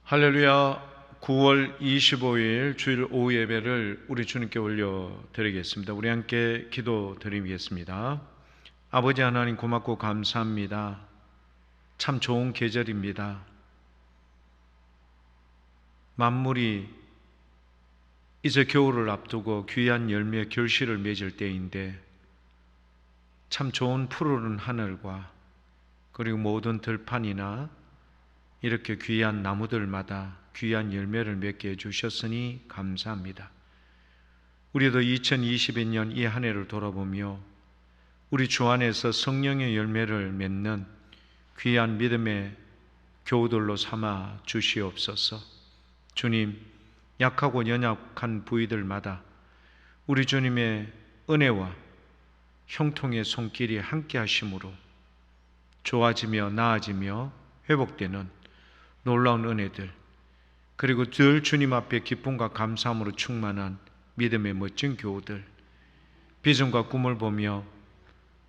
할렐루야. 9월 25일 주일 오후 예배를 우리 주님께 올려드리겠습니다. 우리 함께 기도드리겠습니다. 아버지 하나님, 고맙고 감사합니다. 참 좋은 계절입니다. 만물이 이제 겨울을 앞두고 귀한 열매 결실을 맺을 때인데 참 좋은 푸르른 하늘과 그리고 모든 들판이나 이렇게 귀한 나무들마다 귀한 열매를 맺게 해주셨으니 감사합니다. 우리도 2022년 이 한 해를 돌아보며 우리 주 안에서 성령의 열매를 맺는 귀한 믿음의 교우들로 삼아 주시옵소서. 주님, 약하고 연약한 부위들마다 우리 주님의 은혜와 형통의 손길이 함께 하심으로 좋아지며 나아지며 회복되는 놀라운 은혜들, 그리고 늘 주님 앞에 기쁨과 감사함으로 충만한 믿음의 멋진 교우들, 비전과 꿈을 보며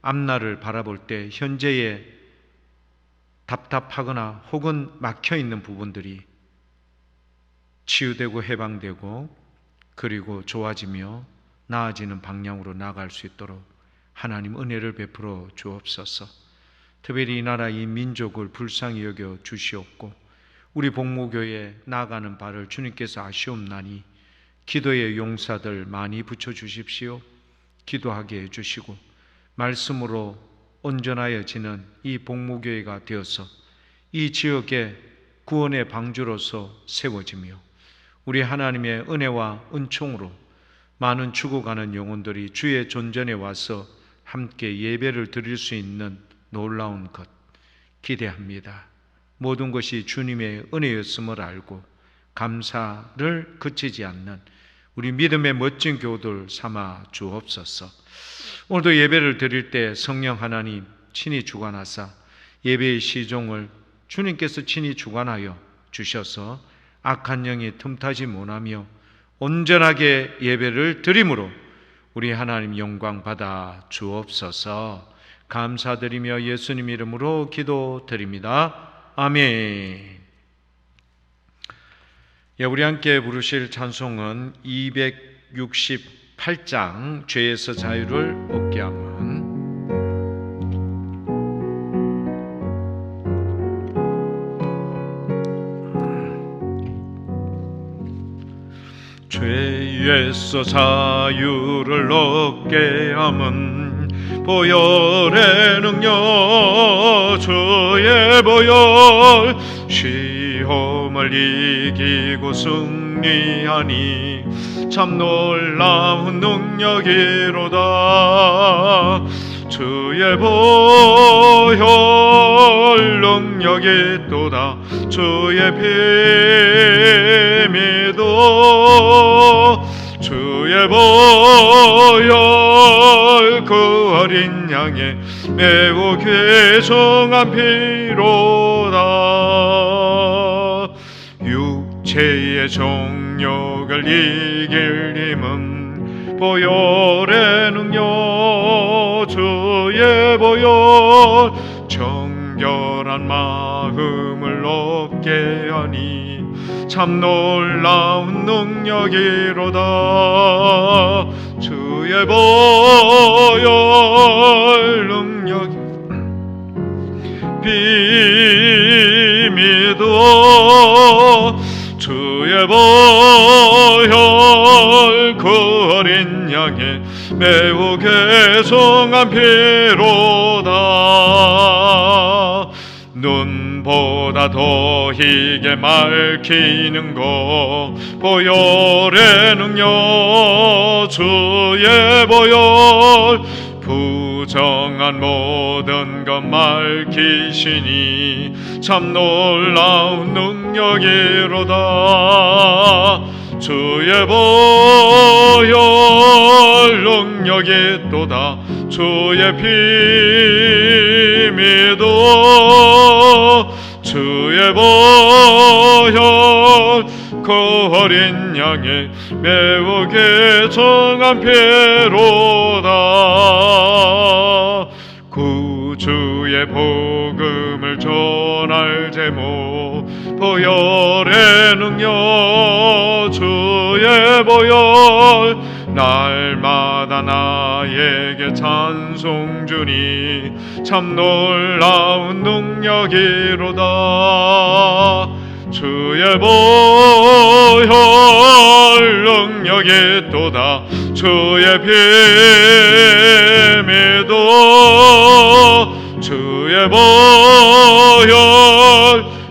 앞날을 바라볼 때 현재의 답답하거나 혹은 막혀있는 부분들이 치유되고 해방되고 그리고 좋아지며 나아지는 방향으로 나아갈 수 있도록 하나님 은혜를 베풀어 주옵소서. 특별히 이 나라 이 민족을 불쌍히 여겨 주시옵고 우리 복무교회에 나아가는 바를 주님께서 아시옵나니 기도의 용사들 많이 붙여주십시오. 기도하게 해주시고 말씀으로 온전하여지는 이 복무교회가 되어서 이 지역의 구원의 방주로서 세워지며 우리 하나님의 은혜와 은총으로 많은 죽어가는 영혼들이 주의 존전에 와서 함께 예배를 드릴 수 있는 놀라운 것 기대합니다. 모든 것이 주님의 은혜였음을 알고 감사를 그치지 않는 우리 믿음의 멋진 교우들 삼아 주옵소서. 오늘도 예배를 드릴 때 성령 하나님 친히 주관하사 예배의 시종을 주님께서 친히 주관하여 주셔서 악한 영이 틈타지 못하며 온전하게 예배를 드림으로 우리 하나님 영광 받아 주옵소서. 감사드리며 예수님 이름으로 기도드립니다. 아멘. 우리 함께 부르실 찬송은 268장 죄에서 자유를 얻게 함은. 죄에서 자유를 얻게 함은 보혈의 능력 주의 보혈 시험을 이기고 승리하니 참 놀라운 능력이로다. 주의 보혈 능력이 또다. 주의 피 믿어 주의 보혈 그 어린 양의 매우 귀중한 피로다. 육체의 정욕을 이길 힘은 보혈의 능력 주의 보혈 정결한 마음을 얻게 하니 참 놀라운 능력이로다. 주의 보혈 능력이 비밀도 주의 보혈 그 어린 양의 매우 귀중한 피로다. 눈보다 더 희게 맑히는 것 보혈의 능력 주의 보혈 부정한 모든 것 맑히시니 참 놀라운 능력이로다. 주의 보혈 능력이 또다. 주의 피 믿어 주의 보혈 그 어린 양의 매우 귀중한 피로다. 주의 복음을 전할 제목 보혈의 능력 주의 보혈 날마다 나에게 찬송 주니 참 놀라운 능력이로다 주의 보혈 능력이 또다 주의 피 믿어 주의 보혈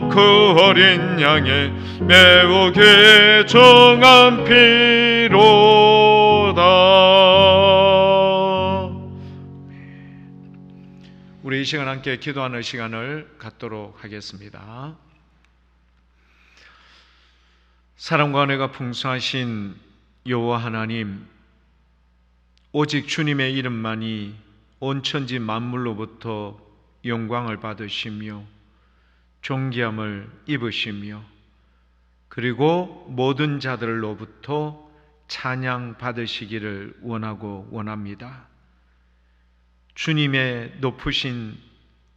그 어린 양의 매우 귀중한 피로다. 우리 이 시간 함께 기도하는 시간을 갖도록 하겠습니다. 사랑과 은혜가 풍성하신 여호와 하나님, 오직 주님의 이름만이 온 천지 만물로부터 영광을 받으시며 존귀함을 입으시며 그리고 모든 자들로부터 찬양 받으시기를 원하고 원합니다. 주님의 높으신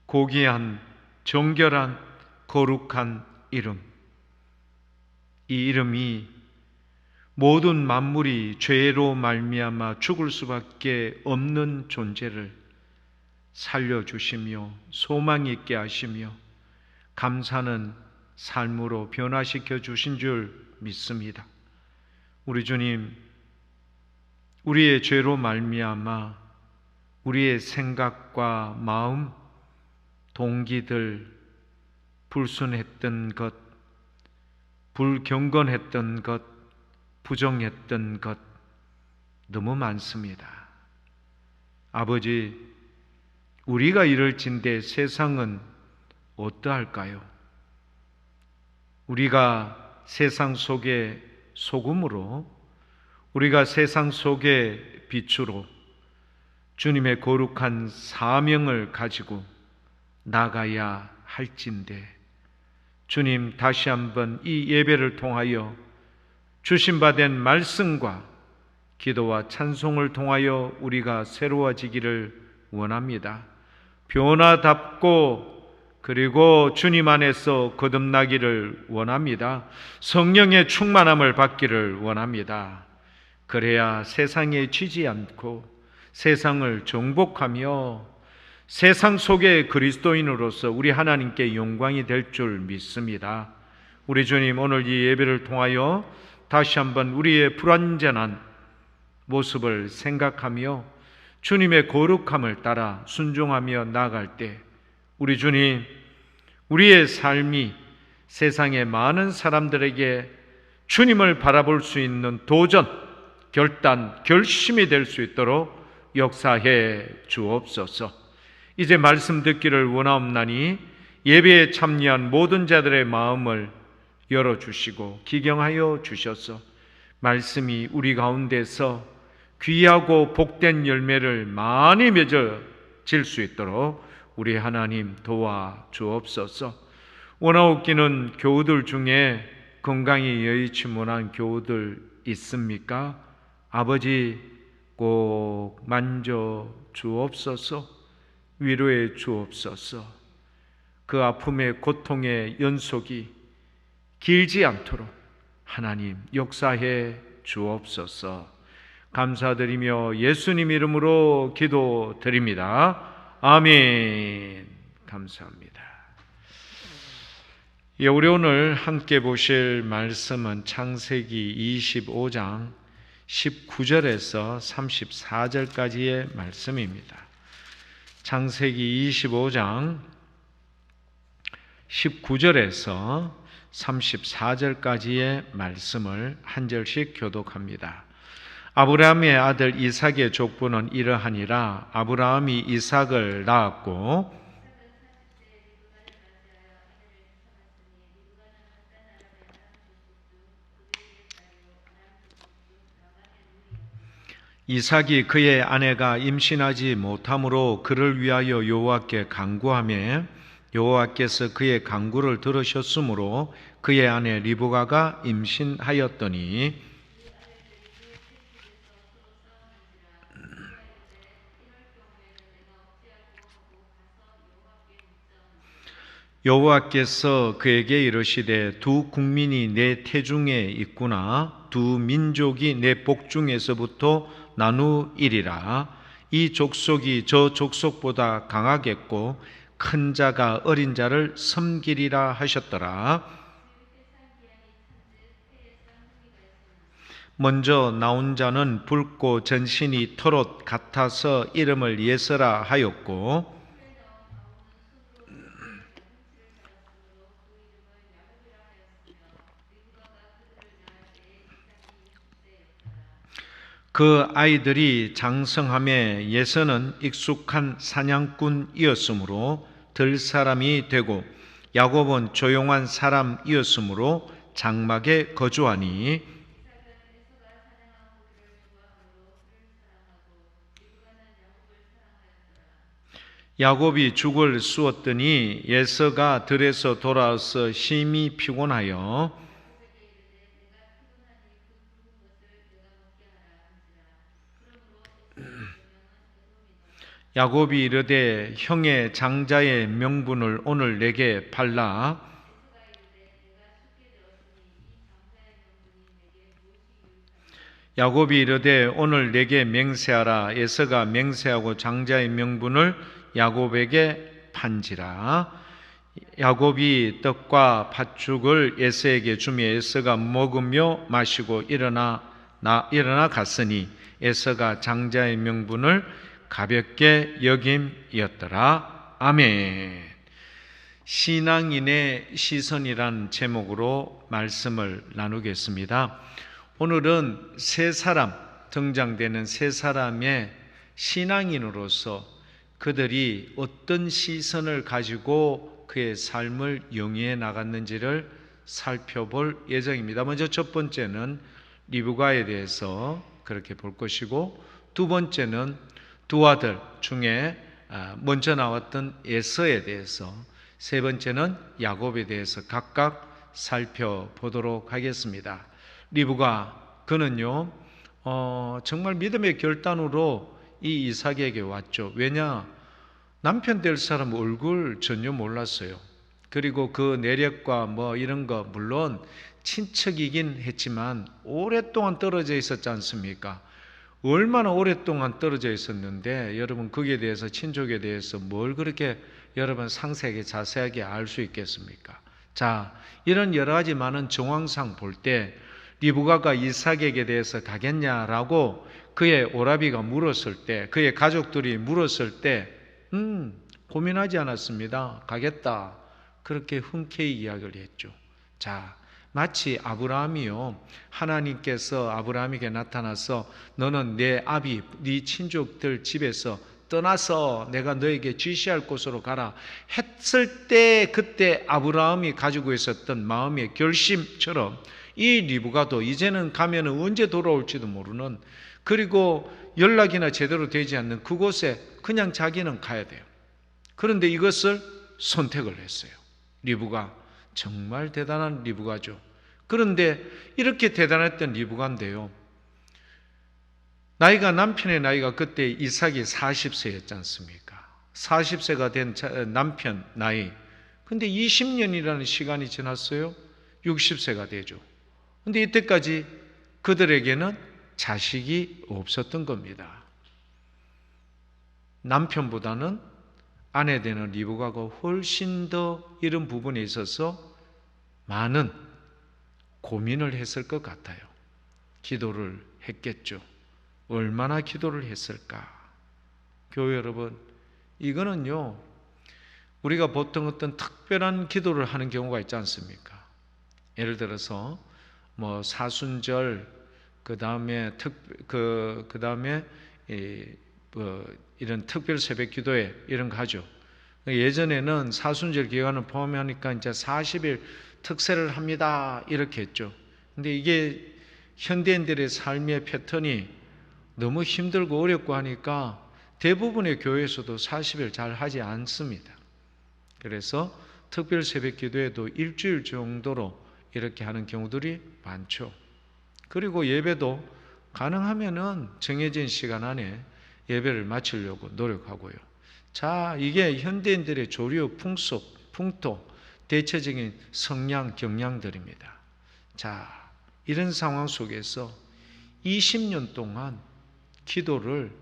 고귀한 정결한 거룩한 이름, 이 이름이 모든 만물이 죄로 말미암아 죽을 수밖에 없는 존재를 살려주시며 소망 있게 하시며 감사는 삶으로 변화시켜 주신 줄 믿습니다. 우리 주님, 우리의 죄로 말미암아 우리의 생각과 마음, 동기들 불순했던 것, 불경건했던 것, 부정했던 것 너무 많습니다. 아버지, 우리가 이럴진대 세상은 어떠할까요? 우리가 세상 속의 소금으로, 우리가 세상 속의 빛으로 주님의 거룩한 사명을 가지고 나가야 할진대, 주님, 다시 한번 이 예배를 통하여 주신 바 된 말씀과 기도와 찬송을 통하여 우리가 새로워지기를 원합니다. 변화답고 그리고 주님 안에서 거듭나기를 원합니다. 성령의 충만함을 받기를 원합니다. 그래야 세상에 지지 않고 세상을 정복하며 세상 속의 그리스도인으로서 우리 하나님께 영광이 될 줄 믿습니다. 우리 주님, 오늘 이 예배를 통하여 다시 한번 우리의 불완전한 모습을 생각하며 주님의 거룩함을 따라 순종하며 나아갈 때 우리 주님, 우리의 삶이 세상의 많은 사람들에게 주님을 바라볼 수 있는 도전, 결단, 결심이 될 수 있도록 역사해 주옵소서. 이제 말씀 듣기를 원하옵나니 예배에 참여한 모든 자들의 마음을 열어주시고 기경하여 주셔서 말씀이 우리 가운데서 귀하고 복된 열매를 많이 맺어질 수 있도록 우리 하나님 도와 주옵소서. 원하옵기는 교우들 중에 건강이 여의치 못한 교우들 있습니까? 아버지 꼭 만져 주옵소서. 위로해 주옵소서. 그 아픔의 고통의 연속이 길지 않도록 하나님 역사해 주옵소서. 감사드리며 예수님 이름으로 기도드립니다. 아멘. 감사합니다. 우리 오늘 함께 보실 말씀은 창세기 25장 19절에서 34절까지의 말씀입니다. 창세기 25장 19절에서 34절까지의 말씀을 한 절씩 교독합니다. 아브라함의 아들 이삭의 족보는 이러하니라. 아브라함이 이삭을 낳았고 이삭이 그의 아내가 임신하지 못함으로 그를 위하여 여호와께 간구하며 여호와께서 그의 간구를 들으셨으므로 그의 아내 리브가가 임신하였더니 여호와께서 그에게 이르시되 두 국민이 내 태중에 있구나. 두 민족이 내 복중에서부터 나누이리라. 이 족속이 저 족속보다 강하겠고 큰 자가 어린 자를 섬기리라 하셨더라. 먼저 나온 자는 붉고 전신이 털옷 같아서 이름을 예서라 하였고, 그 아이들이 장성함에 예서는 익숙한 사냥꾼이었으므로 들 사람이 되고, 야곱은 조용한 사람이었으므로 장막에 거주하니, 야곱이 죽을 쑤었더니 예서가 들에서 돌아와서 심히 피곤하여 야곱이 이르되 형의 장자의 명분을 오늘 내게 팔라. 야곱이 이르되 오늘 내게 맹세하라. 에서가 맹세하고 장자의 명분을 야곱에게 판지라. 야곱이 떡과 팥죽을 에서에게 주며 에서가 먹으며 마시고 일어나 갔으니 에서가 장자의 명분을 가볍게 여김이었더라. 아멘. 신앙인의 시선이란 제목으로 말씀을 나누겠습니다. 오늘은 세 사람, 등장되는 세 사람의 신앙인으로서 그들이 어떤 시선을 가지고 그의 삶을 영위해 나갔는지를 살펴볼 예정입니다. 먼저 첫 번째는 리브가에 대해서 그렇게 볼 것이고, 두 번째는 두 아들 중에 먼저 나왔던 에서에 대해서, 세 번째는 야곱에 대해서 각각 살펴보도록 하겠습니다. 리브가, 그는요 정말 믿음의 결단으로 이 이삭에게 왔죠. 왜냐? 남편 될 사람 얼굴 전혀 몰랐어요. 그리고 그 내력과 뭐 이런 거 물론 친척이긴 했지만 오랫동안 떨어져 있었지 않습니까? 얼마나 오랫동안 떨어져 있었는데 여러분, 거기에 대해서, 친족에 대해서 뭘 그렇게 여러분 상세하게 자세하게 알 수 있겠습니까? 자, 이런 여러 가지 많은 정황상 볼 때 리브가가 이삭에게 대해서 가겠냐라고 그의 오라비가 물었을 때, 그의 가족들이 물었을 때 고민하지 않았습니다. 가겠다. 그렇게 흔쾌히 이야기를 했죠. 자, 마치 아브라함이요, 하나님께서 아브라함에게 나타나서 너는 내 아비, 네 친족들 집에서 떠나서 내가 너에게 지시할 곳으로 가라 했을 때, 그때 아브라함이 가지고 있었던 마음의 결심처럼 이 리브가도 이제는 가면 언제 돌아올지도 모르는, 그리고 연락이나 제대로 되지 않는 그곳에 그냥 자기는 가야 돼요. 그런데 이것을 선택을 했어요. 리브가 정말 대단한 리브가죠. 그런데 이렇게 대단했던 리브가인데요, 남편의 나이가 그때 이삭이 40세였지 않습니까? 40세가 된 남편 나이, 근데 20년이라는 시간이 지났어요. 60세가 되죠. 근데 이때까지 그들에게는 자식이 없었던 겁니다. 남편보다는 아내 되는 리브가가 훨씬 더 이런 부분에 있어서 많은 고민을 했을 것 같아요. 기도를 했겠죠. 얼마나 기도를 했을까? 교회 여러분, 이거는요, 우리가 보통 어떤 특별한 기도를 하는 경우가 있지 않습니까? 예를 들어서 뭐 사순절, 그 다음에 이런 특별 새벽 기도회 이런 거 하죠. 예전에는 사순절 기간을 포함하니까 이제 40일 특세를 합니다 이렇게 했죠. 근데 이게 현대인들의 삶의 패턴이 너무 힘들고 어렵고 하니까 대부분의 교회에서도 40일 잘 하지 않습니다. 그래서 특별 새벽 기도회도 일주일 정도로 이렇게 하는 경우들이 많죠. 그리고 예배도 가능하면은 정해진 시간 안에 예배를 마치려고 노력하고요. 자, 이게 현대인들의 조류, 풍속, 풍토, 대체적인 성향, 경향들입니다. 자, 이런 상황 속에서 20년 동안 기도를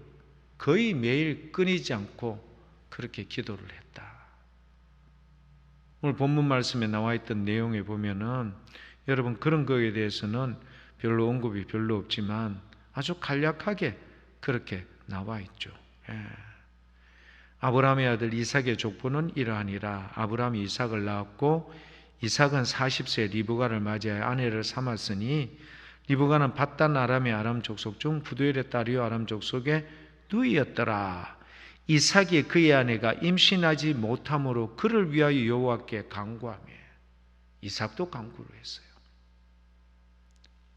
거의 매일 끊이지 않고 그렇게 기도를 했다. 오늘 본문 말씀에 나와 있던 내용에 보면은 여러분 그런 거에 대해서는 별로 언급이 별로 없지만 아주 간략하게 그렇게 나와 있죠. 예. 아브라함의 아들 이삭의 족보는 이러하니라. 아브라함이 이삭을 낳았고 이삭은 40세 리브가를 맞이하여 아내를 삼았으니 리브가는 밧단 아람의 아람 족속 중 부두엘의 딸이요 아람 족속의 누이였더라. 이삭이 그의 아내가 임신하지 못함으로 그를 위하여 여호와께 간구하며 이삭도 간구를 했어요.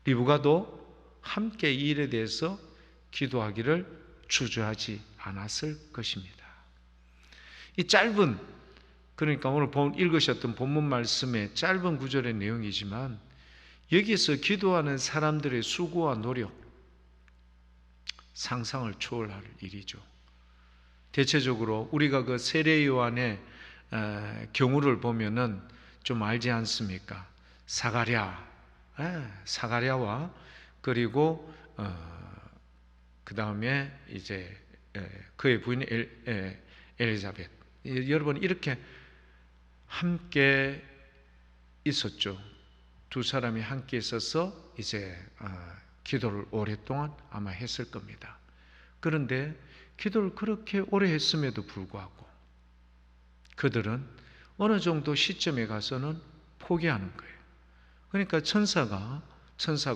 리브가도 함께 이 일에 대해서 기도하기를 주저하지 않았을 것입니다. 이 짧은, 그러니까 오늘 읽으셨던 본문 말씀의 짧은 구절의 내용이지만 여기서 기도하는 사람들의 수고와 노력, 상상을 초월할 일이죠. 대체적으로 우리가 그 세례 요한의 경우를 보면은 좀 알지 않습니까? 사가랴와 그리고 그 다음에 이제 그의 부인 엘리자벳, 여러분 이렇게 함께 있었죠. 두 사람이 함께 있어서 이제 기도를 오랫동안 아마 했을 겁니다. 그런데 기도를 그렇게 오래 했음에도 불구하고 그들은 어느 정도 시점에 가서는 포기하는 거예요. 그러니까 천사가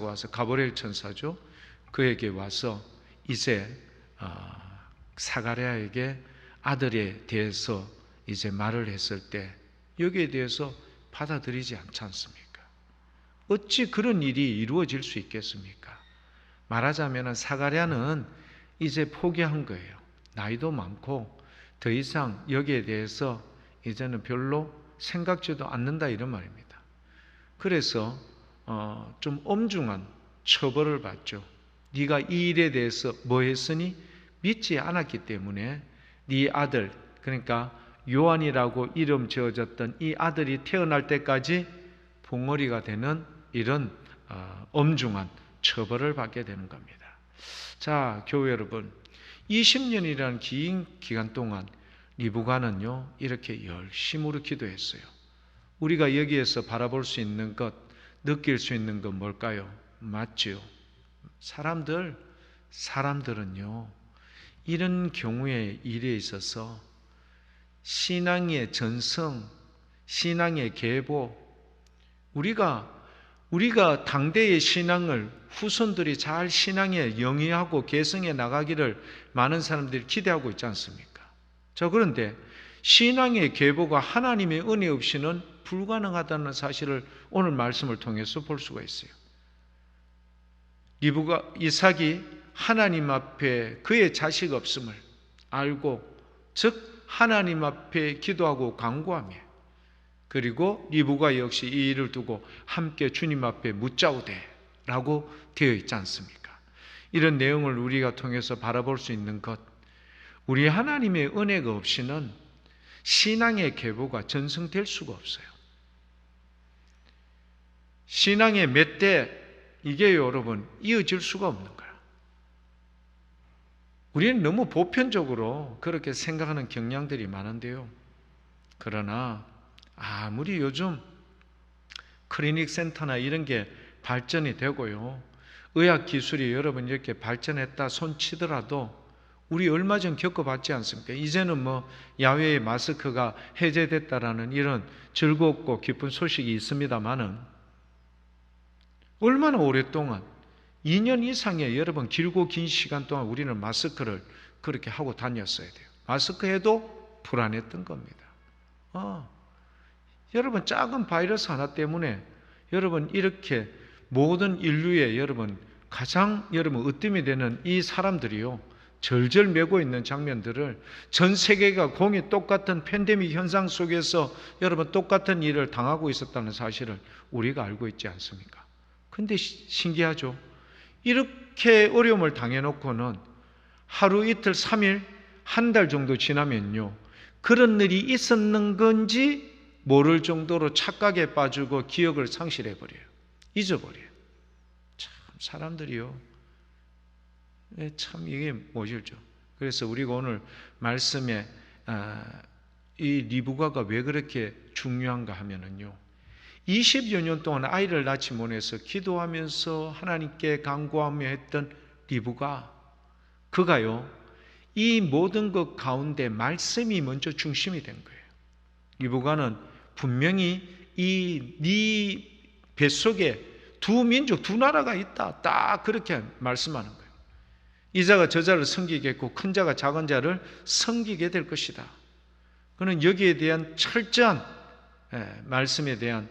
와서, 가브리엘 천사죠, 그에게 와서 이제 사가랴에게 아들에 대해서 이제 말을 했을 때 여기에 대해서 받아들이지 않지 않습니까? 어찌 그런 일이 이루어질 수 있겠습니까? 말하자면 사가랴는 이제 포기한 거예요. 나이도 많고 더 이상 여기에 대해서 이제는 별로 생각지도 않는다, 이런 말입니다. 그래서 좀 엄중한 처벌을 받죠. 네가 이 일에 대해서 뭐 했으니? 믿지 않았기 때문에 네 아들, 그러니까 요한이라고 이름 지어졌던 이 아들이 태어날 때까지 봉어리가 되는 이런 엄중한 처벌을 받게 되는 겁니다. 자, 교회 여러분, 20년이라는 긴 기간 동안 리브가는요 이렇게 열심으로 기도했어요. 우리가 여기에서 바라볼 수 있는 것, 느낄 수 있는 건 뭘까요? 맞지요? 사람들은요 이런 경우의 일에 있어서 신앙의 전성, 신앙의 계보, 우리가 당대의 신앙을 후손들이 잘 신앙에 영위하고 계승해 나가기를 많은 사람들이 기대하고 있지 않습니까? 자, 그런데 신앙의 계보가 하나님의 은혜 없이는 불가능하다는 사실을 오늘 말씀을 통해서 볼 수가 있어요. 이삭이 하나님 앞에 그의 자식 없음을 알고, 즉 하나님 앞에 기도하고 간구하며, 그리고 리브가 역시 이 일을 두고 함께 주님 앞에 묻자오되 라고 되어 있지 않습니까? 이런 내용을 우리가 통해서 바라볼 수 있는 것, 우리 하나님의 은혜가 없이는 신앙의 계보가 전승될 수가 없어요. 신앙의 맷대, 이게 여러분 이어질 수가 없는 거야. 우리는 너무 보편적으로 그렇게 생각하는 경향들이 많은데요, 그러나 아무리 요즘 클리닉 센터나 이런 게 발전이 되고요, 의학 기술이 여러분 이렇게 발전했다 손치더라도 우리 얼마 전 겪어봤지 않습니까? 이제는 뭐 야외의 마스크가 해제됐다라는 이런 즐겁고 기쁜 소식이 있습니다만은 얼마나 오랫동안 2년 이상의 여러분 길고 긴 시간 동안 우리는 마스크를 그렇게 하고 다녔어야 돼요. 마스크 해도 불안했던 겁니다. 여러분 작은 바이러스 하나 때문에 여러분 이렇게 모든 인류의 여러분 가장 여러분 으뜸이 되는 이 사람들이요 절절 매고 있는 장면들을, 전 세계가 공이 똑같은 팬데믹 현상 속에서 여러분 똑같은 일을 당하고 있었다는 사실을 우리가 알고 있지 않습니까? 근데 신기하죠? 이렇게 어려움을 당해놓고는 하루 이틀 3일 한 달 정도 지나면요 그런 일이 있었는 건지 모를 정도로 착각에 빠지고 기억을 상실해버려요. 잊어버려요. 참 사람들이요. 참 이게 모질죠. 그래서 우리가 오늘 말씀에 이 리브가가 왜 그렇게 중요한가 하면은요, 20여 년 동안 아이를 낳지 못해서 기도하면서 하나님께 간구하며 했던 리브가, 그가요 이 모든 것 가운데 말씀이 먼저 중심이 된 거예요. 리브가는 분명히 네 뱃속에 두 민족, 두 나라가 있다, 딱 그렇게 말씀하는 거예요. 이 자가 저 자를 섬기겠고 큰 자가 작은 자를 섬기게 될 것이다. 그는 여기에 대한 철저한 말씀에 대한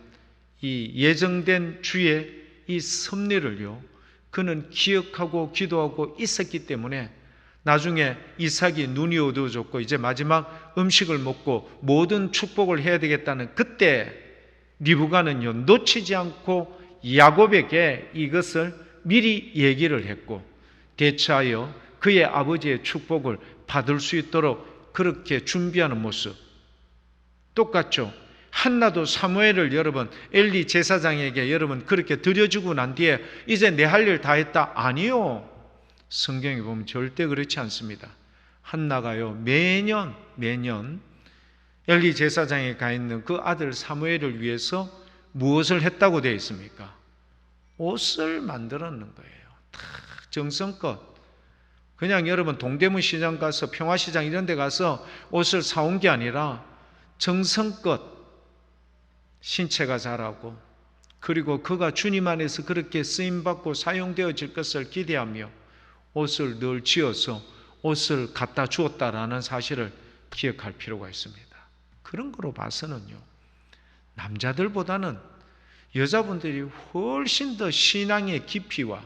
이 예정된 주의 이 섭리를요, 그는 기억하고 기도하고 있었기 때문에 나중에 이삭이 눈이 어두워졌고 이제 마지막 음식을 먹고 모든 축복을 해야 되겠다는 그때 리브가는요 놓치지 않고 야곱에게 이것을 미리 얘기를 했고 대처하여 그의 아버지의 축복을 받을 수 있도록 그렇게 준비하는 모습 똑같죠. 한나도 사무엘을 여러분 엘리 제사장에게 여러분 그렇게 드려주고 난 뒤에 이제 내 할 일 다 했다? 아니요. 성경에 보면 절대 그렇지 않습니다. 한나가요 매년 엘리 제사장에 가 있는 그 아들 사무엘을 위해서 무엇을 했다고 되어 있습니까? 옷을 만들었는 거예요. 다 정성껏. 그냥 여러분 동대문 시장 가서 평화시장 이런 데 가서 옷을 사온 게 아니라 정성껏 신체가 자라고, 그리고 그가 주님 안에서 그렇게 쓰임받고 사용되어질 것을 기대하며 옷을 늘 지어서 옷을 갖다 주었다라는 사실을 기억할 필요가 있습니다. 그런 거로 봐서는요, 남자들보다는 여자분들이 훨씬 더 신앙의 깊이와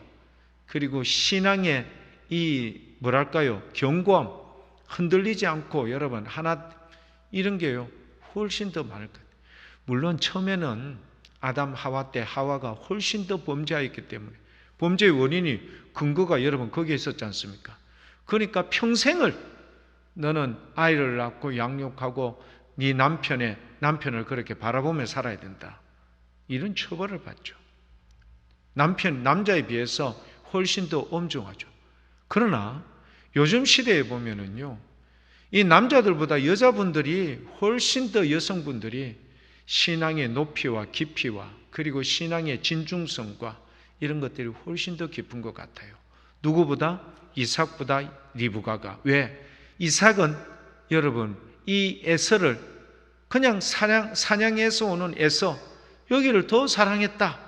그리고 신앙의 이 뭐랄까요 견고함, 흔들리지 않고 여러분 하나 이런 게요 훨씬 더 많을 거예요. 물론 처음에는 아담 하와 때 하와가 훨씬 더 범죄하였기 때문에 범죄의 원인이 근거가 여러분 거기에 있었지 않습니까? 그러니까 평생을 너는 아이를 낳고 양육하고 네 남편을 그렇게 바라보며 살아야 된다, 이런 처벌을 받죠. 남자에 비해서 훨씬 더 엄중하죠. 그러나 요즘 시대에 보면은요, 이 남자들보다 여자분들이 훨씬 더 여성분들이 신앙의 높이와 깊이와 그리고 신앙의 진중성과 이런 것들이 훨씬 더 깊은 것 같아요. 누구보다? 이삭보다 리브가가. 왜? 이삭은 여러분 이 에서를 그냥 사냥해서 오는 에서 여기를 더 사랑했다.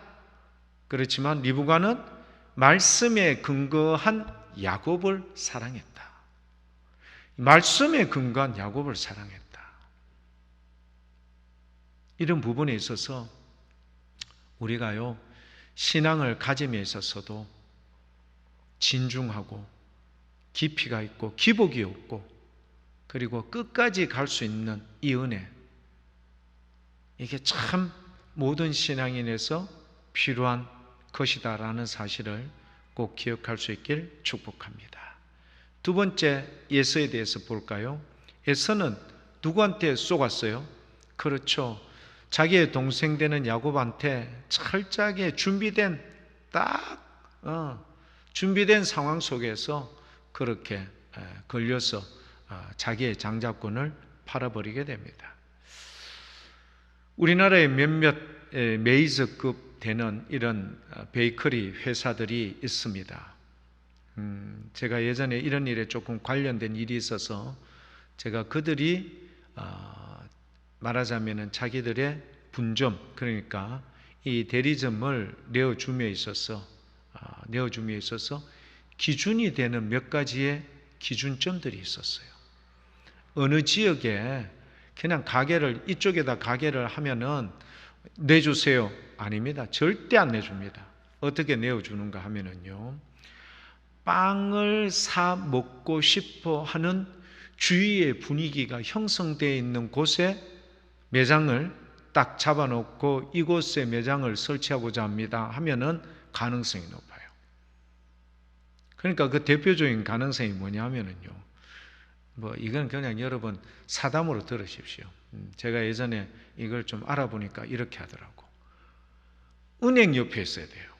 그렇지만 리브가는 말씀에 근거한 야곱을 사랑했다. 말씀에 근거한 야곱을 사랑했다. 이런 부분에 있어서 우리가요 신앙을 가짐에 있어서도 진중하고 깊이가 있고 기복이 없고 그리고 끝까지 갈 수 있는 이 은혜, 이게 참 모든 신앙인에서 필요한 것이다라는 사실을 꼭 기억할 수 있길 축복합니다. 두 번째 에서에 대해서 볼까요? 에서는 누구한테 쏘갔어요? 그렇죠, 자기의 동생 되는 야곱한테 철저하게 준비된 준비된 상황 속에서 그렇게 걸려서 자기의 장자권을 팔아버리게 됩니다. 우리나라에 몇몇 메이저급 되는 이런 베이커리 회사들이 있습니다. 제가 예전에 이런 일에 조금 관련된 일이 있어서 제가 그들이 말하자면 자기들의 분점, 그러니까 이 대리점을 내어줌에 있어서 기준이 되는 몇 가지의 기준점들이 있었어요. 어느 지역에 그냥 가게를 이쪽에다 가게를 하면은 내주세요. 아닙니다. 절대 안 내줍니다. 어떻게 내어주는가 하면은요, 빵을 사 먹고 싶어 하는 주위의 분위기가 형성되어 있는 곳에 매장을 딱 잡아놓고 이곳에 매장을 설치하고자 합니다 하면은 가능성이 높아요. 그러니까 그 대표적인 가능성이 뭐냐 하면은요, 이건 그냥 여러분 사담으로 들으십시오. 제가 예전에 이걸 좀 알아보니까 이렇게 하더라고. 은행 옆에 있어야 돼요.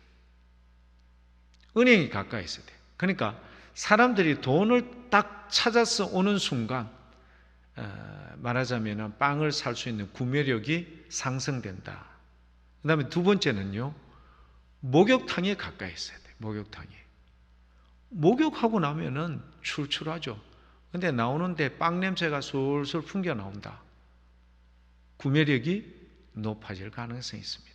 은행이 가까이 있어야 돼요. 그러니까 사람들이 돈을 딱 찾아서 오는 순간 말하자면 빵을 살 수 있는 구매력이 상승된다. 그 다음에 두 번째는요, 목욕탕에 가까이 있어야 돼요. 목욕탕에. 목욕하고 나면은 출출하죠. 근데 나오는데 빵 냄새가 솔솔 풍겨 나온다. 구매력이 높아질 가능성이 있습니다.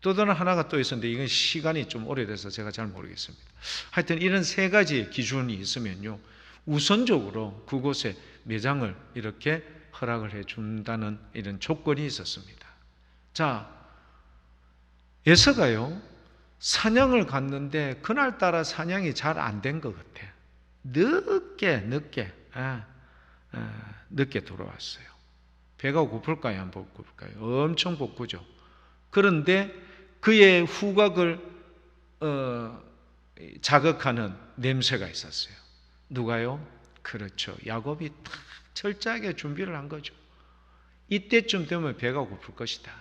또 다른 하나가 또 있었는데 이건 시간이 좀 오래돼서 제가 잘 모르겠습니다. 하여튼 이런 세 가지 기준이 있으면요, 우선적으로 그곳에 매장을 이렇게 허락을 해준다는 이런 조건이 있었습니다. 자, 에서가요, 사냥을 갔는데 그날따라 사냥이 잘 안 된 것 같아요. 늦게 돌아왔어요. 배가 고플까요? 안 고플까요? 엄청 고프죠. 그런데 그의 후각을 자극하는 냄새가 있었어요. 누가요? 그렇죠. 야곱이 딱 철저하게 준비를 한 거죠. 이때쯤 되면 배가 고플 것이다.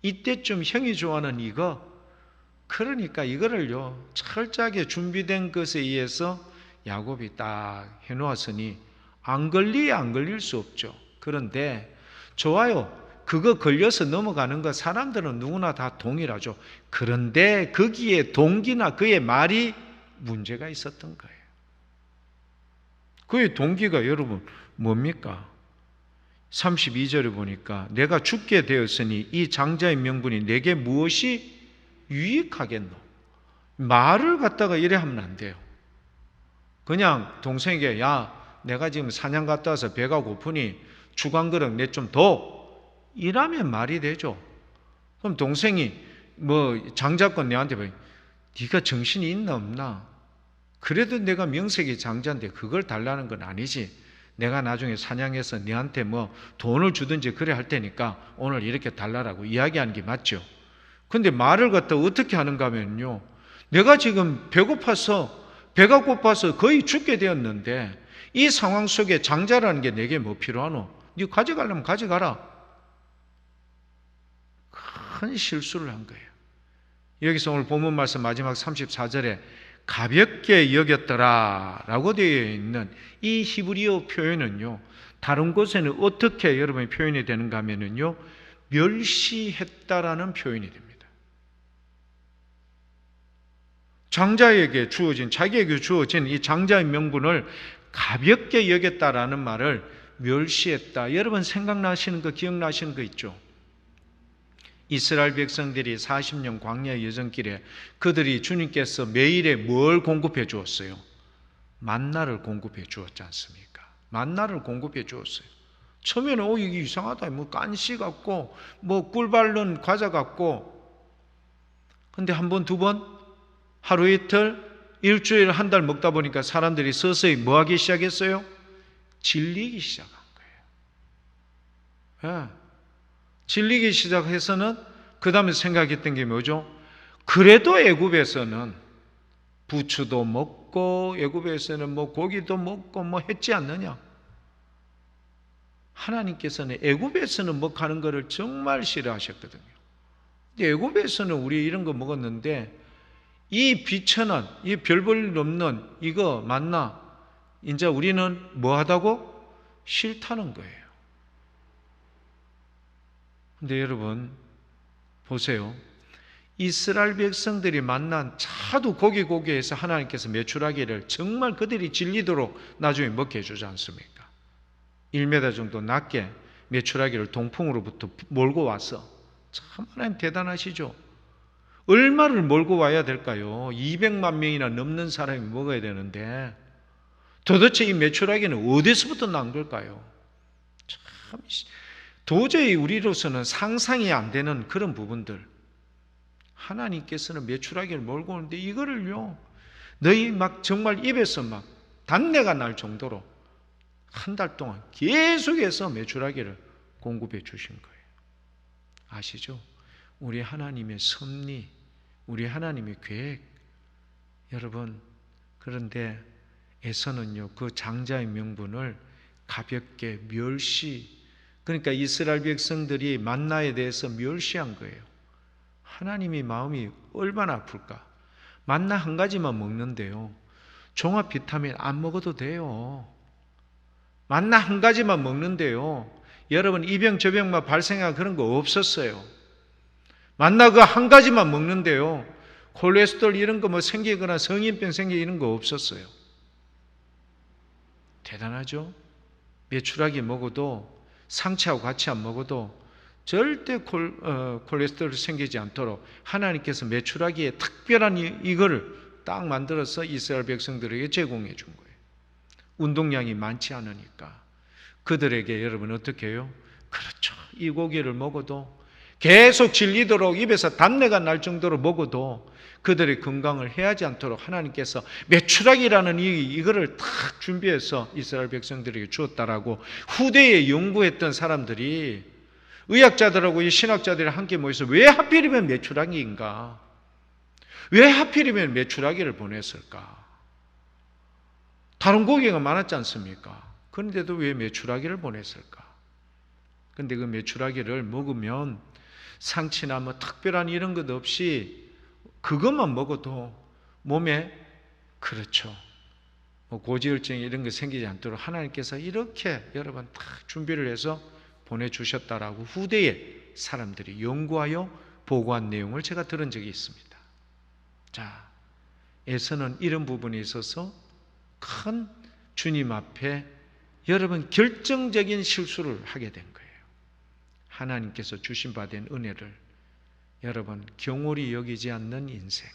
이때쯤 형이 좋아하는 이거, 그러니까 이거를요, 철저하게 준비된 것에 의해서 야곱이 딱 해놓았으니 안 걸릴 수 없죠. 그런데 좋아요. 그거 걸려서 넘어가는 거 사람들은 누구나 다 동일하죠. 그런데 거기에 동기나 그의 말이 문제가 있었던 거예요. 그의 동기가 여러분 뭡니까? 32절에 보니까 내가 죽게 되었으니 이 장자의 명분이 내게 무엇이 유익하겠노? 말을 갖다가 이래 하면 안 돼요. 그냥 동생에게 야, 내가 지금 사냥 갔다 와서 배가 고프니 죽 한 그릇 내 좀 더, 이라면 말이 되죠. 그럼 동생이 장자권 내한테 봐, 네가 정신이 있나 없나? 그래도 내가 명색이 장자인데 그걸 달라는 건 아니지. 내가 나중에 사냥해서 너한테 돈을 주든지 그래 할 테니까 오늘 이렇게 달라라고 이야기하는 게 맞죠. 근데 말을 갖다 어떻게 하는가 하면요, 내가 지금 배가 고파서 거의 죽게 되었는데 이 상황 속에 장자라는 게 내게 뭐 필요하노? 네 가져가려면 가져가라. 큰 실수를 한 거예요. 여기서 오늘 본문 말씀 마지막 34절에 가볍게 여겼더라 라고 되어 있는 이 히브리어 표현은요, 다른 곳에는 어떻게 여러분이 표현이 되는가 하면요, 멸시했다라는 표현이 됩니다. 장자에게 자기에게 주어진 이 장자의 명분을 가볍게 여겼다라는 말을 멸시했다. 여러분 생각나시는 거, 기억나시는 거 있죠? 이스라엘 백성들이 40년 광야 여정길에 그들이 주님께서 매일에 뭘 공급해 주었어요? 만나를 공급해 주었지 않습니까? 만나를 공급해 주었어요. 처음에는 이게 이상하다. 깐씨 같고 꿀 바른 과자 같고. 근데 한 번, 두 번, 하루 이틀, 일주일, 한 달 먹다 보니까 사람들이 서서히 뭐 하기 시작했어요? 질리기 시작한 거예요. 질리기 시작해서는 그 다음에 생각했던 게 뭐죠? 그래도 애굽에서는 부추도 먹고 애굽에서는 고기도 먹고 했지 않느냐? 하나님께서는 애굽에서는 가는 거를 정말 싫어하셨거든요. 근데 애굽에서는 우리 이런 거 먹었는데 이 비천한, 이 별 볼 일 없는 이거 만나 이제 우리는 뭐 하다고? 싫다는 거예요. 근데 여러분 보세요. 이스라엘 백성들이 만난 차도 고기해서 하나님께서 메추라기를 정말 그들이 질리도록 나중에 먹게 해주지 않습니까? 1m 정도 낮게 메추라기를 동풍으로부터 몰고 와서, 참 하나님 대단하시죠? 얼마를 몰고 와야 될까요? 200만 명이나 넘는 사람이 먹어야 되는데 도대체 이 메추라기는 어디서부터 난 걸까요? 참 도저히 우리로서는 상상이 안 되는 그런 부분들. 하나님께서는 메추라기를 몰고 오는데 이거를요, 너희 정말 입에서 단내가 날 정도로 한 달 동안 계속해서 메추라기를 공급해 주신 거예요. 아시죠? 우리 하나님의 섭리, 우리 하나님의 계획. 여러분, 그런데 에서는요, 그 장자의 명분을 가볍게 멸시, 그러니까 이스라엘 백성들이 만나에 대해서 멸시한 거예요. 하나님이 마음이 얼마나 아플까. 만나 한 가지만 먹는데요, 종합 비타민 안 먹어도 돼요. 만나 한 가지만 먹는데요, 여러분 이 병 저 병만 발생한 그런 거 없었어요. 만나 그 한 가지만 먹는데요, 콜레스테롤 이런 거 뭐 생기거나 성인병 생기고 이런 거 없었어요. 대단하죠? 메추라기 먹어도, 상추하고 같이 안 먹어도 절대 콜레스테롤 생기지 않도록 하나님께서 메추라기에 특별한 이거를 딱 만들어서 이스라엘 백성들에게 제공해 준 거예요. 운동량이 많지 않으니까. 그들에게 여러분 어떻게 해요? 그렇죠. 이 고기를 먹어도 계속 질리도록 입에서 단내가 날 정도로 먹어도 그들의 건강을 해하지 않도록 하나님께서 메추라기라는 이거를 딱 준비해서 이스라엘 백성들에게 주었다라고 후대에 연구했던 사람들이, 의학자들하고 이 신학자들이 함께 모여서 왜 하필이면 메추라기인가? 왜 하필이면 메추라기를 보냈을까? 다른 고기가 많았지 않습니까? 그런데도 왜 메추라기를 보냈을까? 근데 그 메추라기를 먹으면 상치나 뭐 특별한 이런 것 없이 그것만 먹어도 몸에, 그렇죠, 뭐 고지혈증 이런 거 생기지 않도록 하나님께서 이렇게 여러분 딱 준비를 해서 보내주셨다라고 후대에 사람들이 연구하여 보고한 내용을 제가 들은 적이 있습니다. 자, 에서는 이런 부분에 있어서 큰 주님 앞에 여러분 결정적인 실수를 하게 된 거예요. 하나님께서 주신 바 된 은혜를 여러분 경홀히 여기지 않는 인생.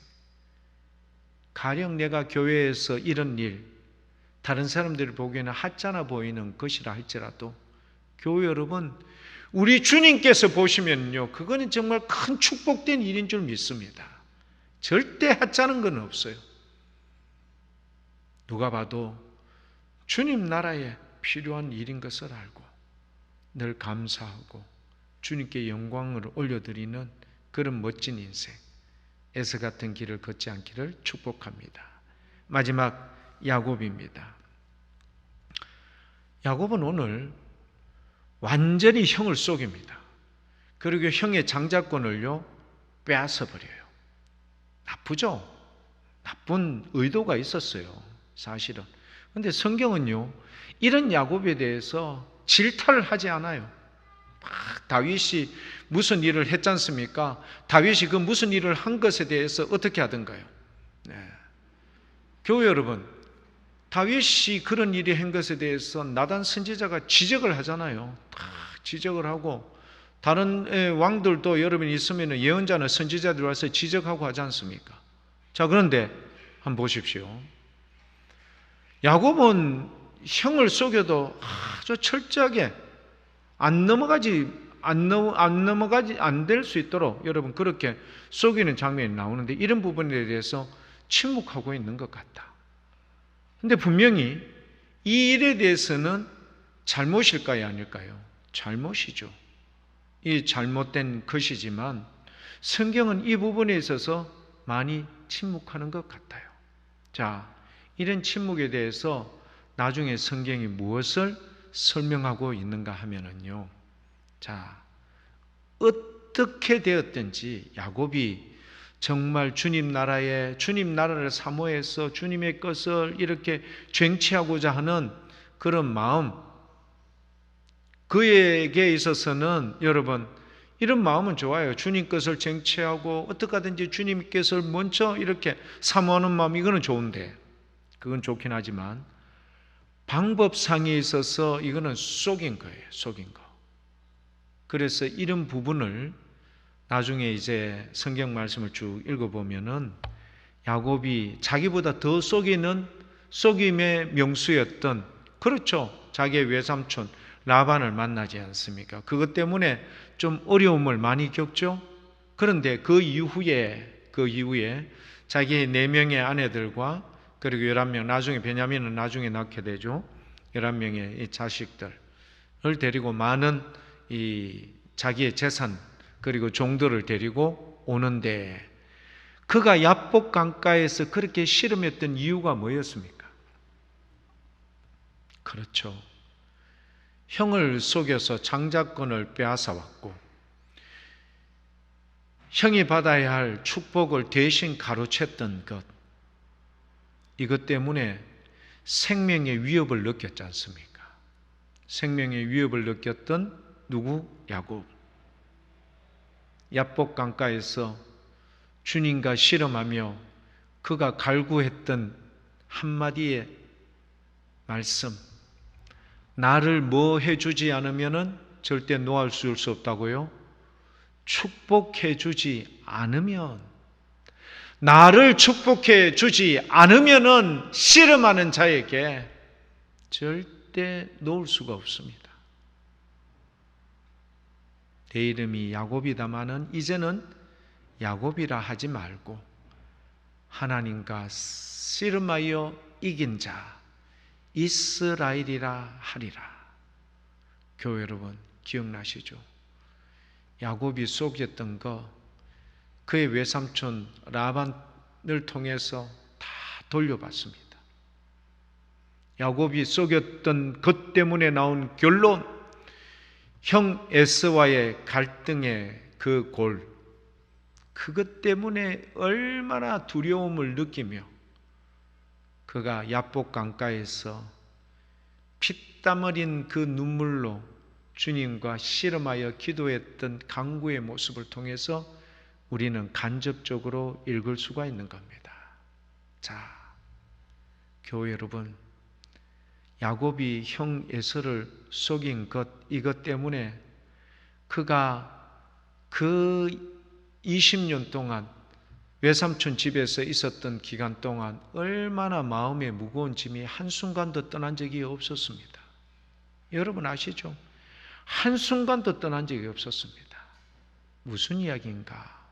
가령 내가 교회에서 이런 일, 다른 사람들이 보기에는 하찮아 보이는 것이라 할지라도 교회 여러분, 우리 주님께서 보시면요, 그거는 정말 큰 축복된 일인 줄 믿습니다. 절대 하찮은 건 없어요. 누가 봐도 주님 나라에 필요한 일인 것을 알고 늘 감사하고 주님께 영광을 올려드리는 그런 멋진 인생, 에서 같은 길을 걷지 않기를 축복합니다. 마지막 야곱입니다. 야곱은 오늘 완전히 형을 속입니다. 그리고 형의 장자권을요 빼앗아 버려요. 나쁘죠? 나쁜 의도가 있었어요, 사실은. 그런데 성경은요 이런 야곱에 대해서 질타를 하지 않아요. 다윗이 무슨 일을 했지 않습니까? 다윗이 그 무슨 일을 한 것에 대해서 어떻게 하던가요? 네. 교회 여러분, 다윗이 그런 일이 한 것에 대해서 나단 선지자가 지적을 하잖아요. 지적을 하고, 다른 왕들도 여러분 있으면 예언자나 선지자들 와서 지적하고 하지 않습니까? 자, 그런데 한번 보십시오. 야곱은 형을 속여도 아주 철저하게 안 될 수 있도록 여러분 그렇게 속이는 장면이 나오는데, 이런 부분에 대해서 침묵하고 있는 것 같다. 근데 분명히 이 일에 대해서는 잘못일까요, 아닐까요? 잘못이죠. 이 잘못된 것이지만 성경은 이 부분에 있어서 많이 침묵하는 것 같아요. 자, 이런 침묵에 대해서 나중에 성경이 무엇을 설명하고 있는가 하면은요, 자, 어떻게 되었든지 야곱이 정말 주님 나라를 사모해서 주님의 것을 이렇게 쟁취하고자 하는 그런 마음, 그에게 있어서는 여러분 이런 마음은 좋아요. 주님 것을 쟁취하고 어떻게 하든지 주님께서 먼저 이렇게 사모하는 마음, 이거는 좋은데, 그건 좋긴 하지만 방법상에 있어서 이거는 속인 거예요. 속인 거. 그래서 이런 부분을 나중에 이제 성경 말씀을 쭉 읽어보면은 야곱이 자기보다 더 속이는 속임의 명수였던, 그렇죠, 자기의 외삼촌 라반을 만나지 않습니까? 그것 때문에 좀 어려움을 많이 겪죠. 그런데 그 이후에 자기의 4명의 아내들과 그리고 11명, 나중에 베냐민은 나중에 낳게 되죠. 11명의 자식들을 데리고 많은 이 자기의 재산 그리고 종들을 데리고 오는데, 그가 야복 강가에서 그렇게 씨름했던 이유가 뭐였습니까? 그렇죠, 형을 속여서 장자권을 빼앗아 왔고 형이 받아야 할 축복을 대신 가로챘던 것, 이것 때문에 생명의 위협을 느꼈지 않습니까? 생명의 위협을 느꼈던 누구? 야곱. 야복 강가에서 주님과 씨름하며 그가 갈구했던 한마디의 말씀, 나를 뭐 해주지 않으면 절대 놓아줄 수 없다고요? 축복해 주지 않으면, 나를 축복해 주지 않으면은 씨름하는 자에게 절대 놓을 수가 없습니다. 내 이름이 야곱이다마는 이제는 야곱이라 하지 말고 하나님과 씨름하여 이긴 자 이스라엘이라 하리라. 교회 여러분 기억나시죠? 야곱이 속였던 거 그의 외삼촌 라반을 통해서 다 돌려받습니다. 야곱이 속였던 것 때문에 나온 결론, 형 에서와의 갈등의 그 골, 그것 때문에 얼마나 두려움을 느끼며 그가 야복 강가에서 피땀 흘린 그 눈물로 주님과 씨름하여 기도했던 강구의 모습을 통해서 우리는 간접적으로 읽을 수가 있는 겁니다. 자, 교회 여러분, 야곱이 형 에서를 속인 것, 이것 때문에 그가 그 20년 동안 외삼촌 집에서 있었던 기간 동안 얼마나 마음에 무거운 짐이 한순간도 떠난 적이 없었습니다. 여러분 아시죠? 한순간도 떠난 적이 없었습니다. 무슨 이야기인가?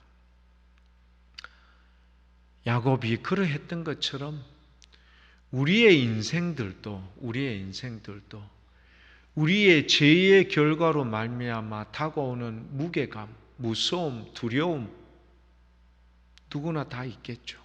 야곱이 그러했던 것처럼 우리의 인생들도 우리의 죄의 결과로 말미암아 다가오는 무게감, 무서움, 두려움 누구나 다 있겠죠.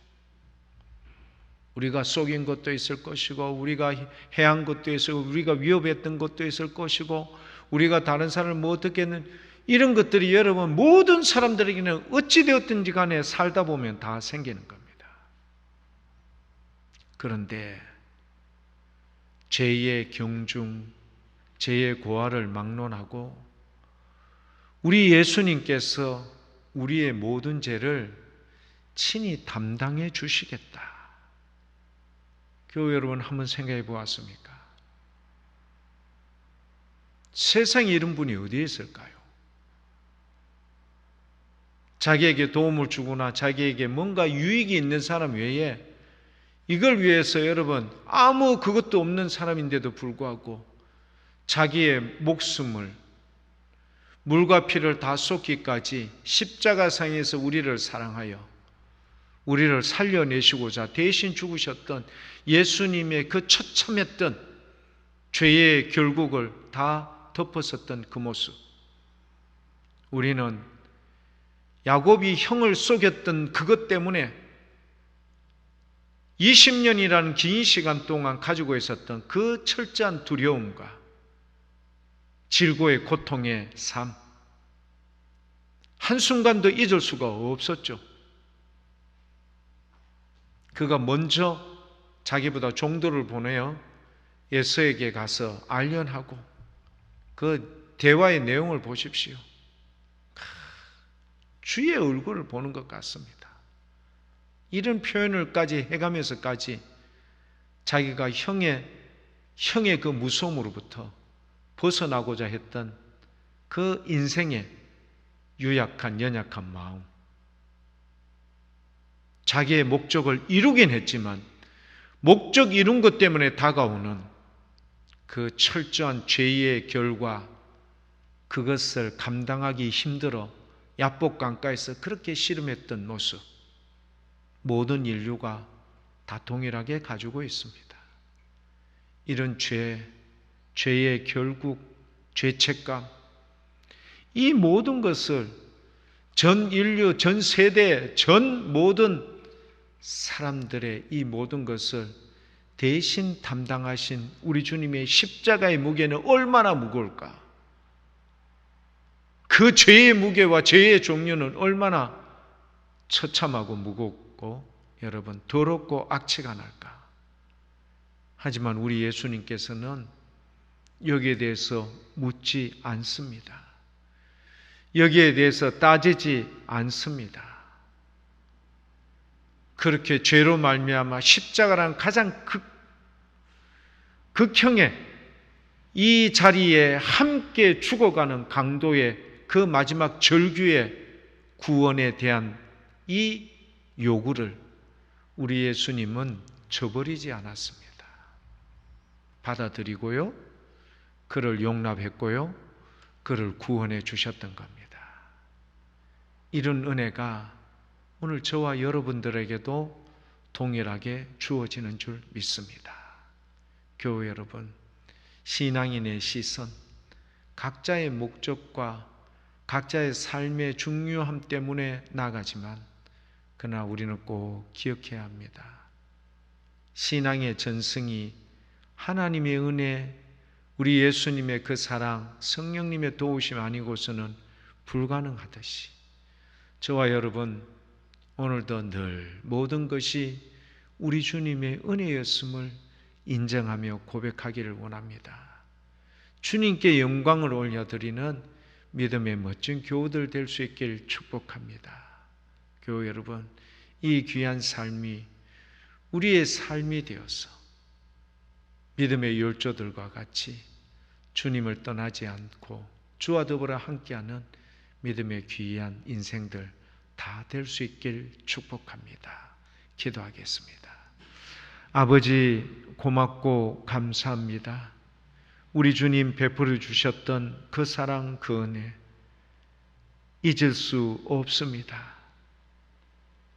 우리가 속인 것도 있을 것이고 우리가 해한 것도 있을 것이고 우리가 위협했던 것도 있을 것이고 우리가 다른 사람을 뭐 어떻게 했는 이런 것들이 여러분 모든 사람들에게는 어찌되었든지 간에 살다 보면 다 생기는 겁니다. 그런데 죄의 경중, 죄의 고아를 막론하고 우리 예수님께서 우리의 모든 죄를 친히 담당해 주시겠다. 교회 여러분 한번 생각해 보았습니까? 세상에 이런 분이 어디에 있을까요? 자기에게 도움을 주거나 자기에게 뭔가 유익이 있는 사람 외에 이걸 위해서 여러분 아무 그것도 없는 사람인데도 불구하고 자기의 목숨을 물과 피를 다 쏟기까지 십자가상에서 우리를 사랑하여 우리를 살려내시고자 대신 죽으셨던 예수님의 그 처참했던 죄의 결국을 다 덮었었던 그 모습, 우리는 야곱이 형을 속였던 그것 때문에 20년이라는 긴 시간 동안 가지고 있었던 그 철저한 두려움과 질고의 고통의 삶, 한순간도 잊을 수가 없었죠. 그가 먼저 자기보다 종들을 보내어 에서에게 가서 알련하고 그 대화의 내용을 보십시오. 주의 얼굴을 보는 것 같습니다. 이런 표현을까지 해가면서까지 자기가 형의 그 무서움으로부터 벗어나고자 했던 그 인생의 유약한 연약한 마음, 자기의 목적을 이루긴 했지만 목적 이룬 것 때문에 다가오는 그 철저한 죄의 결과, 그것을 감당하기 힘들어 야복 강가에서 그렇게 씨름했던 모습, 모든 인류가 다 동일하게 가지고 있습니다. 이런 죄의 결국, 죄책감, 이 모든 것을 전 인류, 전 세대, 전 모든 사람들의 이 모든 것을 대신 담당하신 우리 주님의 십자가의 무게는 얼마나 무거울까? 그 죄의 무게와 죄의 종류는 얼마나 처참하고 무겁고 여러분 더럽고 악취가 날까? 하지만 우리 예수님께서는 여기에 대해서 묻지 않습니다. 여기에 대해서 따지지 않습니다. 그렇게 죄로 말미암아 십자가라는 가장 극형의 이 자리에 함께 죽어가는 강도의 그 마지막 절규의 구원에 대한 이 요구를 우리 예수님은 저버리지 않았습니다. 받아들이고요, 그를 용납했고요, 그를 구원해 주셨던 겁니다. 이런 은혜가 오늘 저와 여러분들에게도 동일하게 주어지는 줄 믿습니다. 교회 여러분, 신앙인의 시선, 각자의 목적과 각자의 삶의 중요함 때문에 나가지만 그러나 우리는 꼭 기억해야 합니다. 신앙의 전승이 하나님의 은혜, 우리 예수님의 그 사랑, 성령님의 도우심 아니고서는 불가능하듯이 저와 여러분 오늘도 늘 모든 것이 우리 주님의 은혜였음을 인정하며 고백하기를 원합니다. 주님께 영광을 올려드리는 믿음의 멋진 교우들 될 수 있길 축복합니다. 교우 여러분, 이 귀한 삶이 우리의 삶이 되어서 믿음의 열조들과 같이 주님을 떠나지 않고 주와 더불어 함께하는 믿음의 귀한 인생들 다 될 수 있길 축복합니다. 기도하겠습니다. 아버지, 고맙고 감사합니다. 우리 주님 베풀어 주셨던 그 사랑, 그 은혜 잊을 수 없습니다.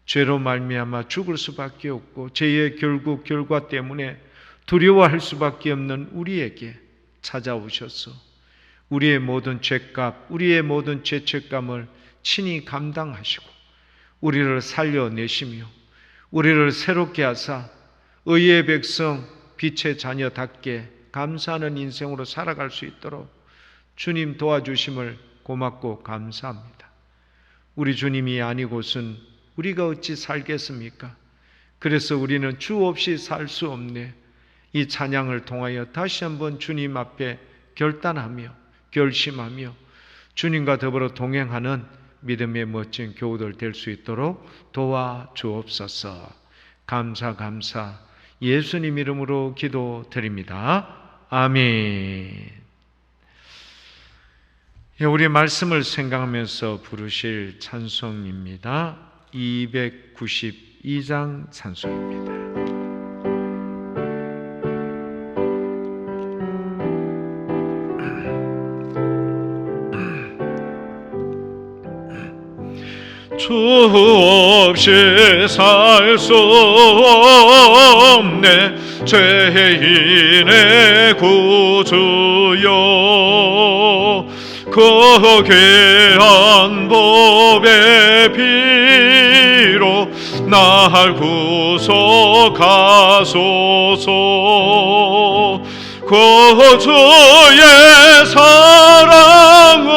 죄로 말미암아 죽을 수밖에 없고 죄의 결과 때문에 두려워할 수밖에 없는 우리에게 찾아오셔서 우리의 모든 죄값, 우리의 모든 죄책감을 친히 감당하시고 우리를 살려내시며 우리를 새롭게 하사 의의 백성, 빛의 자녀답게 감사하는 인생으로 살아갈 수 있도록 주님 도와주심을 고맙고 감사합니다. 우리 주님이 아니고선 우리가 어찌 살겠습니까? 그래서 우리는 주 없이 살 수 없네. 이 찬양을 통하여 다시 한번 주님 앞에 결단하며 결심하며 주님과 더불어 동행하는 믿음의 멋진 교우들 될 수 있도록 도와주옵소서. 감사 예수님 이름으로 기도드립니다. 아멘. 우리 말씀을 생각하면서 부르실 찬송입니다. 292장 찬송입니다. 주 없이 살 수 없네 죄인의 구주여 그 귀한 법의 피로 날 구속하소서 그 주의 사랑으로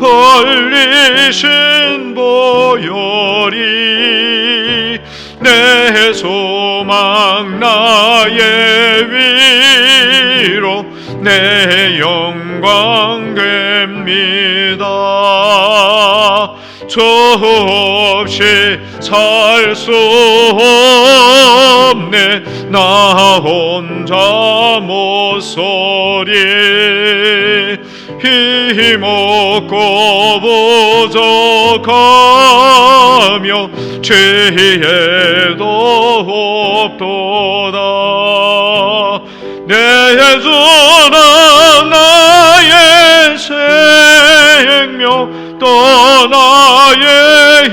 흘리신 보혈이 내 소망 나의 위로 내 영광 됩니다. 주 없이 살 수 없네 나 혼자 못 서리 힘없고 부족하며 죄에도 없도다. 내 주는 나의 생명 또 나의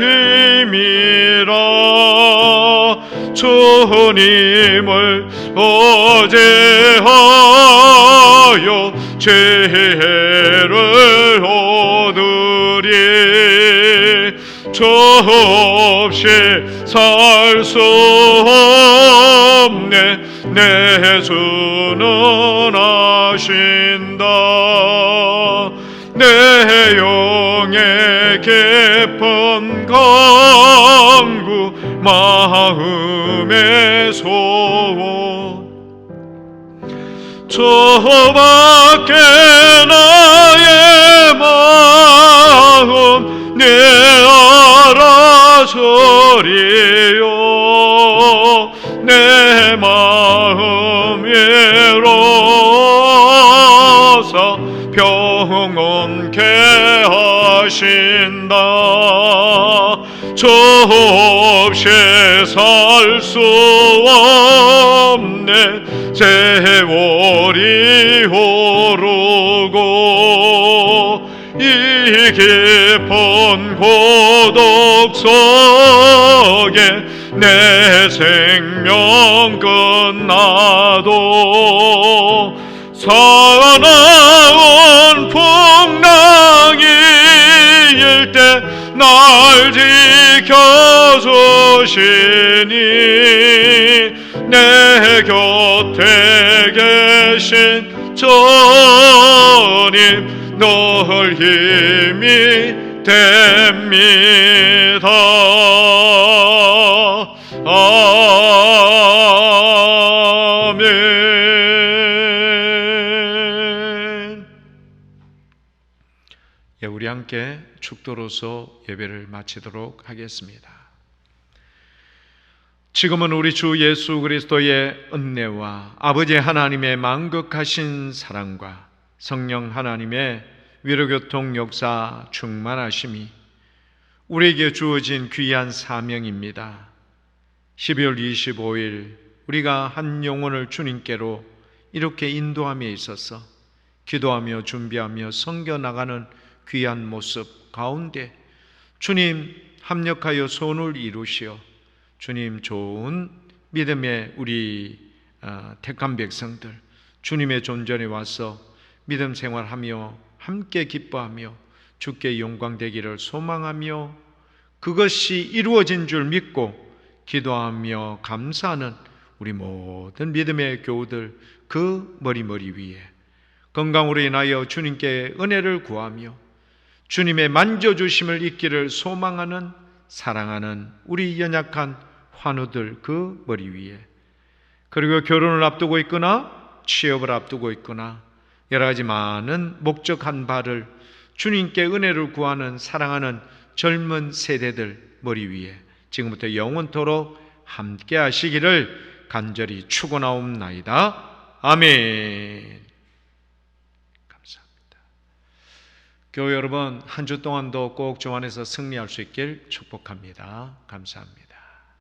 힘이라. 주님을 의지하여 죄를 얻으리. 주 없이 살 수 없네. 내 주는 아신다. 내 영의 깊은 간구, 마음의 소원, 저밖에 나의 마음 네 알아주리요. 내 마음 위로서 평온케 하신다. 저 없이 살 수 없네. 세월이 오르고 이 깊은 고독 속에 내 생명 끝나도 사나운 풍랑이일 때 날 지켜주시니 내 곁에 계신 주님 늘 힘이 됩니다. 아멘. 우리 함께 축도로서 예배를 마치도록 하겠습니다. 지금은 우리 주 예수 그리스도의 은혜와 아버지 하나님의 만극하신 사랑과 성령 하나님의 위로교통 역사 충만하심이 우리에게 주어진 귀한 사명입니다. 12월 25일 우리가 한 영혼을 주님께로 이렇게 인도함에 있어서 기도하며 준비하며 섬겨나가는 귀한 모습 가운데 주님 합력하여 손을 이루시어 주님 좋은 믿음의 우리 택한 백성들 주님의 존전에 와서 믿음 생활하며 함께 기뻐하며 주께 영광되기를 소망하며 그것이 이루어진 줄 믿고 기도하며 감사하는 우리 모든 믿음의 교우들 그 머리 위에 건강으로 인하여 주님께 은혜를 구하며 주님의 만져주심을 잊기를 소망하는 사랑하는 우리 연약한 환우들 그 머리 위에, 그리고 결혼을 앞두고 있거나 취업을 앞두고 있거나 여러 가지 많은 목적한 바를 주님께 은혜를 구하는 사랑하는 젊은 세대들 머리 위에 지금부터 영원토록 함께 하시기를 간절히 축원하옵나이다. 아멘. 감사합니다. 교회 여러분, 한 주 동안도 꼭 주 안에서 승리할 수 있길 축복합니다. 감사합니다.